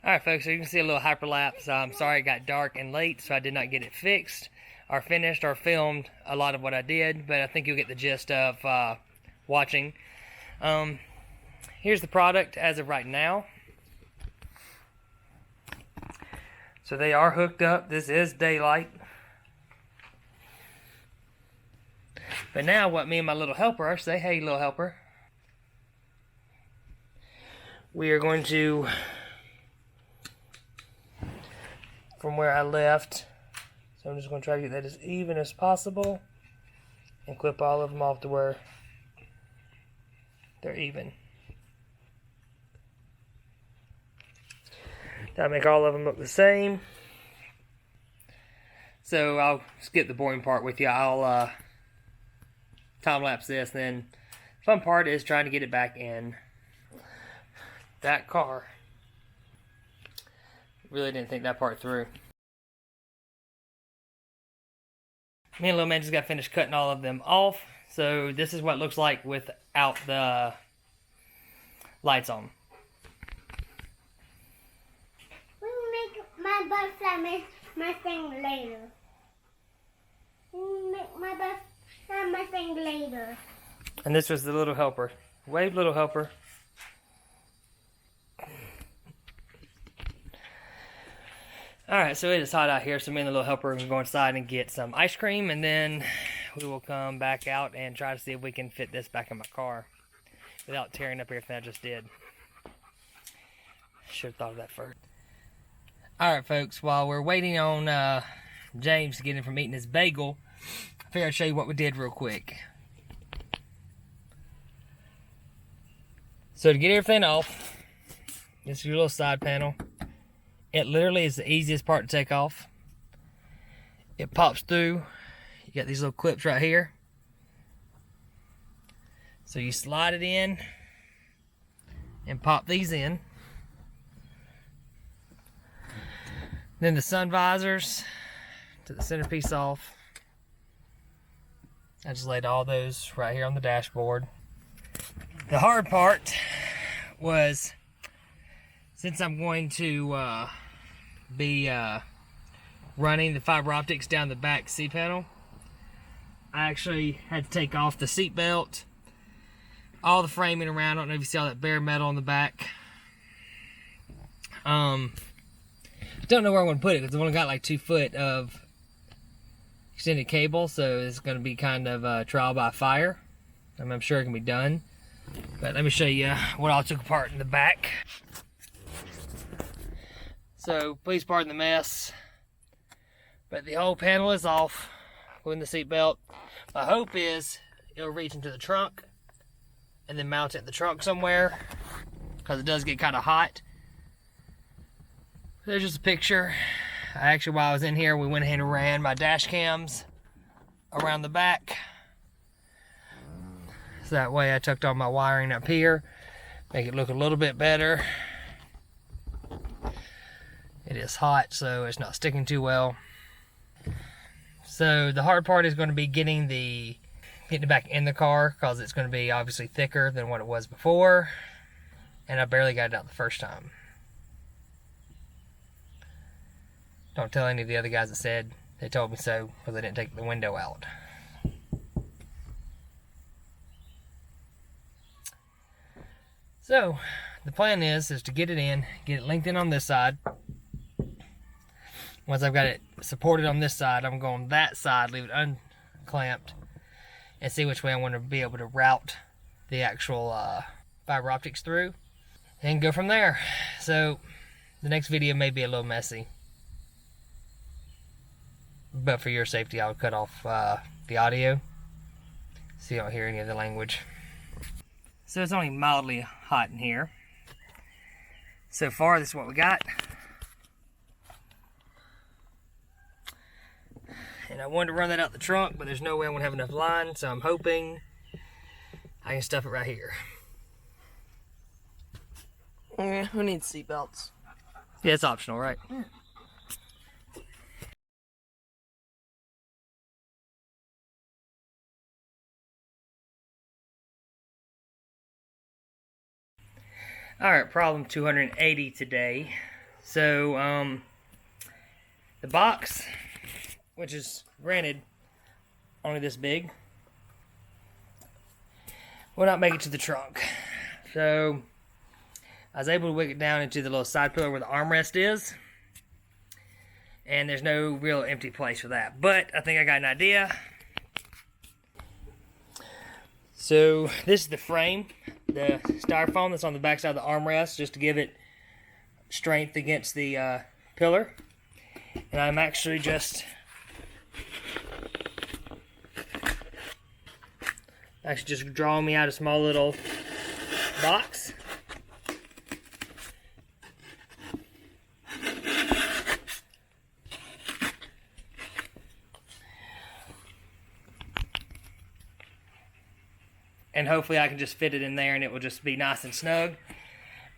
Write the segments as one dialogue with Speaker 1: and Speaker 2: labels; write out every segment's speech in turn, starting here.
Speaker 1: Alright folks, so you can see a little hyperlapse. I'm sorry it got dark and late, so I did not get it fixed or finished or filmed a lot of what I did, but I think you'll get the gist of watching. Here's the product as of right now. So they are hooked up. This is daylight. But now what me and my little helper, I say, hey little helper, we are going to, from where I left, so I'm just going to try to get that as even as possible and clip all of them off to where they're even. That'll make all of them look the same. So I'll skip the boring part with you. I'll time lapse this, and then the fun part is trying to get it back in that car. Really didn't think that part through. Me and little man just got finished cutting all of them off. So this is what it looks like without the lights on.
Speaker 2: We will make my butterfly my thing later. We will make my butterfly my thing later.
Speaker 1: And this was the little helper. Wave, little helper. Alright, so it is hot out here, so me and the little helper are going to go inside and get some ice cream, and then we will come back out and try to see if we can fit this back in my car without tearing up everything I just did. Should have thought of that first. Alright folks, while we're waiting on James to get in from eating his bagel, I figured I'd show you what we did real quick. So to get everything off, this is your little side panel. It literally is the easiest part to take off. It pops through. You got these little clips right here. So you slide it in and pop these in. Then the sun visors to the centerpiece off. I just laid all those right here on the dashboard. The hard part was, since I'm going to be running the fiber optics down the back seat panel, I actually had to take off the seat belt, all the framing around. I don't know if you see all that bare metal on the back. Don't know where I'm going to put it because I've only got like 2 foot of extended cable, so it's going to be kind of trial by fire. I'm sure it can be done, but let me show you what all took apart in the back. So please pardon the mess, but the whole panel is off, including the seat belt. My hope is it'll reach into the trunk and then mount it in the trunk somewhere, because it does get kind of hot. There's just a picture. Actually, while I was in here, we went ahead and ran my dash cams around the back. So that way I tucked all my wiring up here, make it look a little bit better. It is hot, so it's not sticking too well. So the hard part is going to be getting it back in the car, because it's going to be obviously thicker than what it was before, and I barely got it out the first time. Don't tell any of the other guys that said they told me so, because they didn't take the window out. So the plan is to get it in, get it linked in on this side. Once I've got it supported on this side, I'm going on that side, leave it unclamped, and see which way I want to be able to route the actual fiber optics through, and go from there. So the next video may be a little messy, but for your safety, I'll cut off the audio so you don't hear any of the language. So it's only mildly hot in here. So far, this is what we got. And I wanted to run that out the trunk, but there's no way I'm going to have enough line, so I'm hoping I can stuff it right here.
Speaker 3: Yeah, who needs seatbelts?
Speaker 1: Yeah, it's optional, right?
Speaker 3: Yeah.
Speaker 1: Alright, problem 280 today. So, the box, which is granted only this big, will not make it to the trunk. So, I was able to wick it down into the little side pillar where the armrest is. And there's no real empty place for that. But I think I got an idea. So this is the frame, the styrofoam that's on the back side of the armrest, just to give it strength against the pillar. And I'm actually just drawing me out a small little box. And hopefully I can just fit it in there and it will just be nice and snug.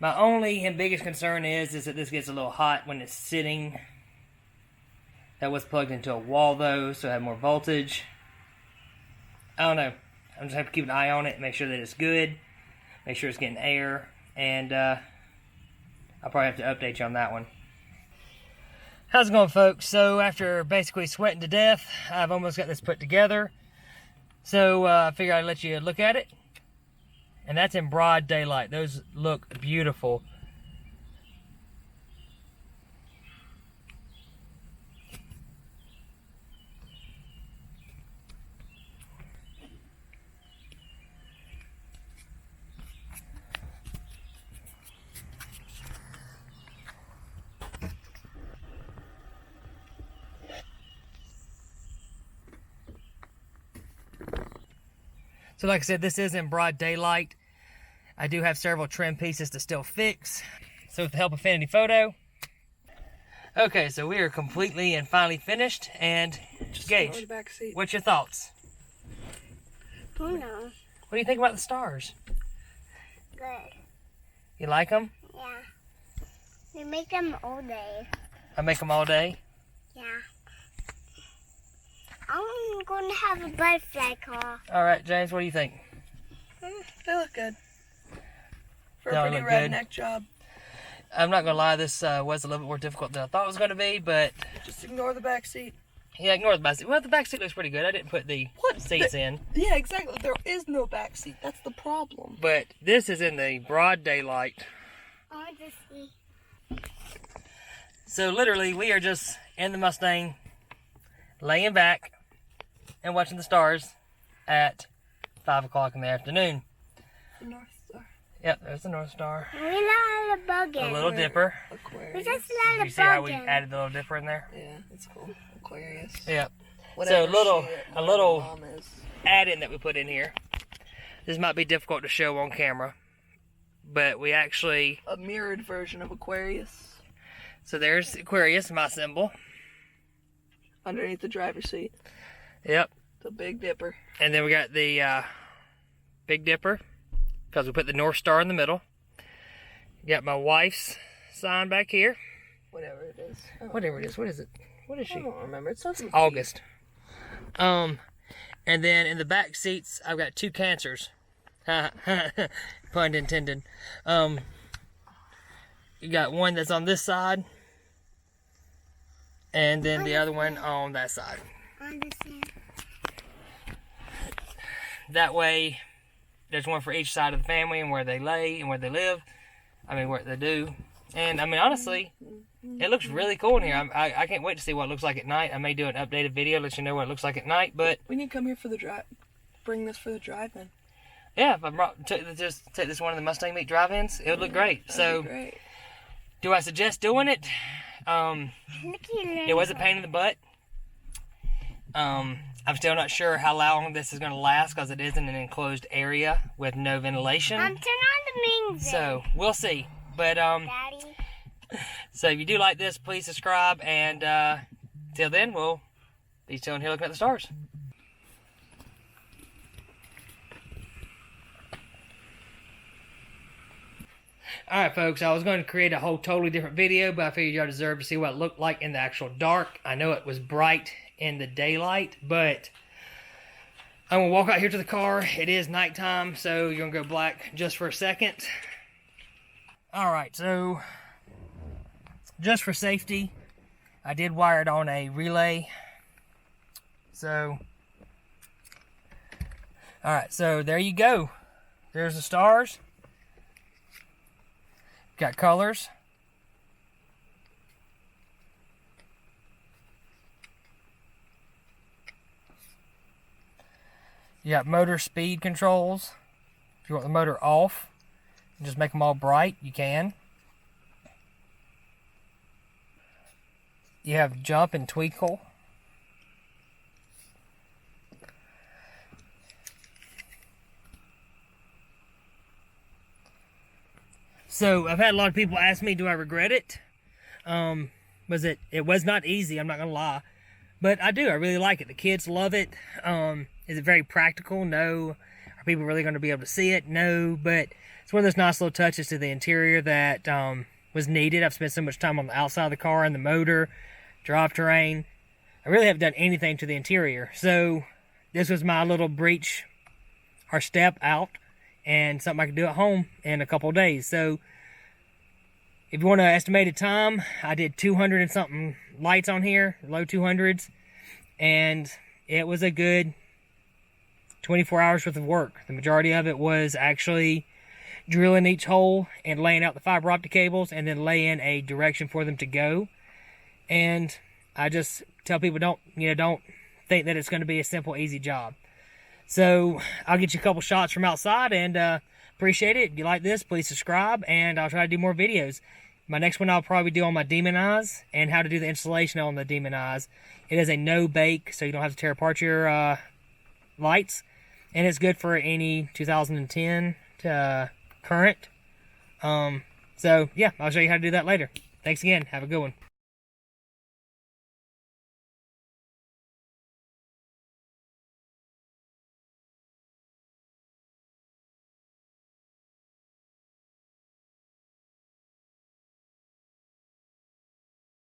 Speaker 1: My only and biggest concern is that this gets a little hot when it's sitting. That was plugged into a wall though, so I have more voltage. I don't know. I'm just have to keep an eye on it, make sure that it's good, make sure it's getting air, and I'll probably have to update you on that one. How's it going, folks? So after basically sweating to death, I've almost got this put together. So I figured I'd let you look at it. And that's in broad daylight. Those look beautiful. So like I said, this is in broad daylight. I do have several trim pieces to still fix. So with the help of Infinity Photo. Okay, so we are completely and finally finished. And Gage, what's your thoughts?
Speaker 2: Who knows?
Speaker 1: What do you think about the stars?
Speaker 2: Good.
Speaker 1: You like them?
Speaker 2: Yeah. We make them all day.
Speaker 1: I make them all day?
Speaker 2: Yeah. I'm going to have a butterfly car.
Speaker 1: All right, James, what do you think?
Speaker 3: They look good. For
Speaker 1: They
Speaker 3: a
Speaker 1: all
Speaker 3: pretty
Speaker 1: look good.
Speaker 3: redneck job.
Speaker 1: I'm not going to lie, this was a little bit more difficult than I thought it was going to be, but...
Speaker 3: Just ignore the back seat.
Speaker 1: Yeah, ignore the back seat. Well, the back seat looks pretty good. I didn't put the seats in.
Speaker 3: Yeah, exactly. There is no back seat. That's the problem.
Speaker 1: But this is in the broad daylight.
Speaker 2: I want to see.
Speaker 1: So literally, we are just in the Mustang, laying back and watching the stars at 5 o'clock in the afternoon.
Speaker 3: The North Star.
Speaker 1: Yep, there's the North Star.
Speaker 2: We let a bug in.
Speaker 1: The Little Dipper.
Speaker 3: Aquarius.
Speaker 2: We just
Speaker 1: Did
Speaker 2: let
Speaker 1: you
Speaker 2: a
Speaker 1: see how
Speaker 2: bug
Speaker 1: we
Speaker 2: in.
Speaker 1: added the Little Dipper in there?
Speaker 3: Yeah, it's cool. Aquarius.
Speaker 1: Yep.
Speaker 3: Whatever
Speaker 1: a little
Speaker 3: mom is.
Speaker 1: add-in that we put in here. This might be difficult to show on camera, but we actually...
Speaker 3: A mirrored version of Aquarius.
Speaker 1: So there's Aquarius, my symbol.
Speaker 3: Underneath the driver's seat.
Speaker 1: Yep.
Speaker 3: The Big Dipper.
Speaker 1: And then we got the Big Dipper, because we put the North Star in the middle. Got my wife's sign back here.
Speaker 3: Whatever it is.
Speaker 1: Whatever it is. What is it? What is
Speaker 3: I
Speaker 1: she?
Speaker 3: don't remember. It says
Speaker 1: August. And then in the back seats, I've got 2 cancers. Pun intended. You got one that's on this side, and then the other one on that side.
Speaker 2: I understand.
Speaker 1: That way, there's one for each side of the family and where they lay and where they live. I mean, what they do. And, I mean, honestly, it looks really cool in here. I can't wait to see what it looks like at night. I may do an updated video, let you know what it looks like at night, but...
Speaker 3: We need to come here for the drive. Bring this for the drive-in.
Speaker 1: Yeah, if I just take this one of the Mustang Meat drive-ins, it would look great. So,
Speaker 3: Great.
Speaker 1: do I suggest doing it? It was a pain in the butt. I'm still not sure how long this is going to last because it is in an enclosed area with no ventilation.
Speaker 2: Turn on the main
Speaker 1: So, we'll see. But,
Speaker 2: Daddy.
Speaker 1: so if you do like this, please subscribe. And, till then, we'll be still in here looking at the stars. Alright folks, I was going to create a whole totally different video, but I figured y'all deserve to see what it looked like in the actual dark. I know it was bright in the daylight, but I'm going to walk out here to the car. It is nighttime, so you're going to go black just for a second. Alright, so just for safety, I did wire it on a relay. So, alright, so there you go. There's the stars. Got colors. You got motor speed controls. If you want the motor off, just make them all bright, you can. You have jump and twinkle. So I've had a lot of people ask me, do I regret it? It was not easy, I'm not gonna lie. But I do, I really like it. The kids love it. Is it very practical? No. Are people really gonna be able to see it? No, but it's one of those nice little touches to the interior that was needed. I've spent so much time on the outside of the car and the motor, drivetrain. I really haven't done anything to the interior. So this was my little breach or step out, and something I could do at home in a couple of days. So if you want an estimated time, I did 200 and something lights on here, low 200s, and it was a good 24 hours worth of work. The majority of it was actually drilling each hole and laying out the fiber optic cables, and then laying a direction for them to go. And I just tell people, don't think that it's going to be a simple, easy job. So I'll get you a couple shots from outside, and appreciate it. If you like this, please subscribe, and I'll try to do more videos. My next one I'll probably do on my Demon Eyes and how to do the installation on the Demon Eyes. It is a no-bake, so you don't have to tear apart your lights, and it's good for any 2010 to current. So yeah, I'll show you how to do that later. Thanks again. Have a good one.